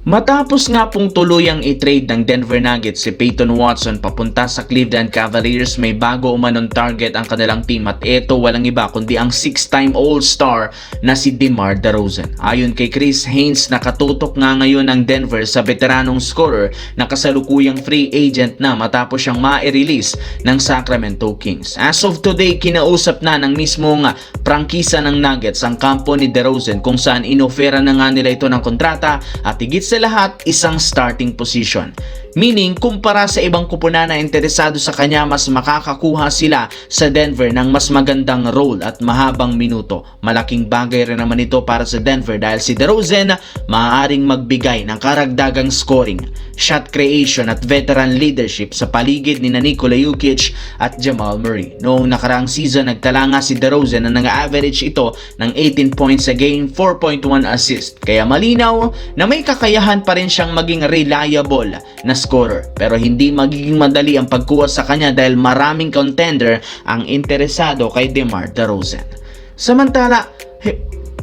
Matapos nga pong tuluyang i-trade ng Denver Nuggets si Peyton Watson papunta sa Cleveland Cavaliers, may bago umanong target ang kanilang team at ito walang iba kundi ang 6-time All-Star na si DeMar DeRozan. Ayon kay Chris Haynes, nakatutok nga ngayon ang Denver sa veteranong scorer na kasalukuyang free agent na matapos siyang ma-release ng Sacramento Kings. As of today, kinausap na ng mismong prangkisa ng Nuggets ang kampo ni DeRozan kung saan inofera na nga nila ito ng kontrata at higit sa lahat isang starting position. Meaning, kumpara sa ibang kupunan na interesado sa kanya, mas makakakuha sila sa Denver ng mas magandang role at mahabang minuto. Malaking bagay rin naman ito para sa Denver dahil si DeRozan maaaring magbigay ng karagdagang scoring, shot creation at veteran leadership sa paligid ni Nikola Jokic at Jamal Murray. Noong nakaraang season, nagtala nga si DeRozan na nag-average ito ng 18 points a game, 4.1 assist. Kaya malinaw na may kakayahan pa rin siyang maging reliable na scorer, pero hindi magiging madali ang pagkuha sa kanya dahil maraming contender ang interesado kay DeMar DeRozan. Samantala,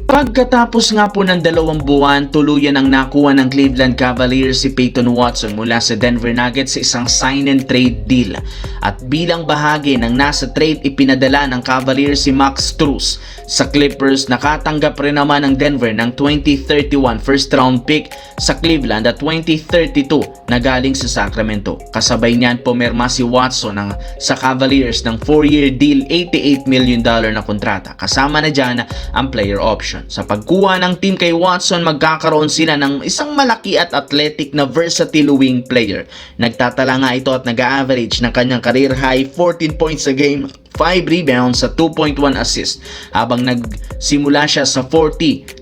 pagkatapos nga po ng 2 buwan, tuluyan ang nakuha ng Cleveland Cavaliers si Peyton Watson mula sa Denver Nuggets sa isang sign and trade deal. At bilang bahagi ng nasa trade, ipinadala ng Cavaliers si Max Strus sa Clippers. Nakatanggap rin naman ng Denver ng 2031 first round pick sa Cleveland at 2032 na galing sa Sacramento. Kasabay niyan, pumirma si Watson sa Cavaliers ng 4-year deal, $88 million na kontrata. Kasama na dyan ang player option. Sa pagkuha ng team kay Watson, magkakaroon sila ng isang malaki at athletic na versatile wing player. Nagtatala nga ito at nag-average ng kanyang career high 14 points a game, 5 rebounds sa 2.1 assist habang nagsimula siya sa 40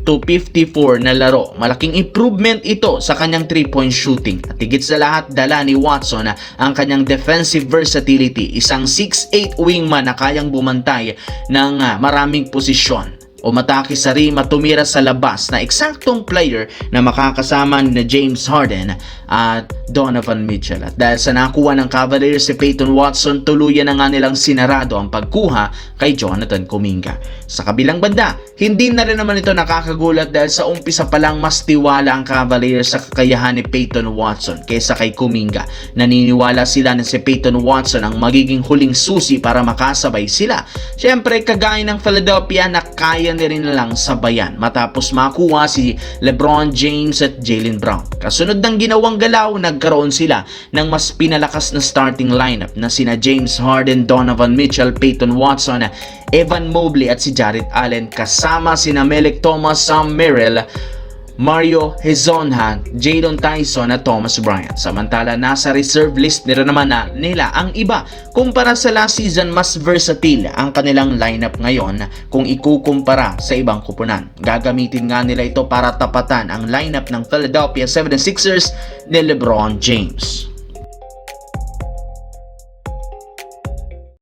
to 54 na laro. Malaking improvement ito sa kanyang 3-point shooting. At higit sa lahat, dala ni Watson ang kanyang defensive versatility, isang 6'8 wingman na kayang bumantay ng maraming posisyon, umatake sa rim at tumira sa labas, na eksaktong player na makakasama ni James Harden at Donovan Mitchell. At dahil sa nakuha ng Cavaliers si Peyton Watson, tuluyan na nga nilang sinarado ang pagkuha kay Jonathan Kuminga. Sa kabilang banda, hindi na rin naman ito nakakagulat dahil sa umpisa pa lang mas tiwala ang Cavaliers sa kakayahan ni Peyton Watson kaysa kay Kuminga. Naniniwala sila na si Peyton Watson ang magiging huling susi para makasabay sila. Siyempre, kagaya ng Philadelphia na kaya rin lang sabayan matapos makuha si LeBron James at Jaylen Brown. Kasunod ng ginawang galaw, nagkaroon sila ng mas pinalakas na starting lineup na sina James Harden, Donovan Mitchell, Peyton Watson, Evan Mobley at si Jarrett Allen, kasama sina Melek Thomas, Sam Merrill, Mario Hezonja, Jadon Tyson at Thomas Bryant. Samantala, nasa reserve list nila naman nila ang iba. Kumpara sa last season, mas versatile ang kanilang lineup ngayon kung ikukumpara sa ibang kupunan. Gagamitin nga nila ito para tapatan ang lineup ng Philadelphia 76ers ni LeBron James.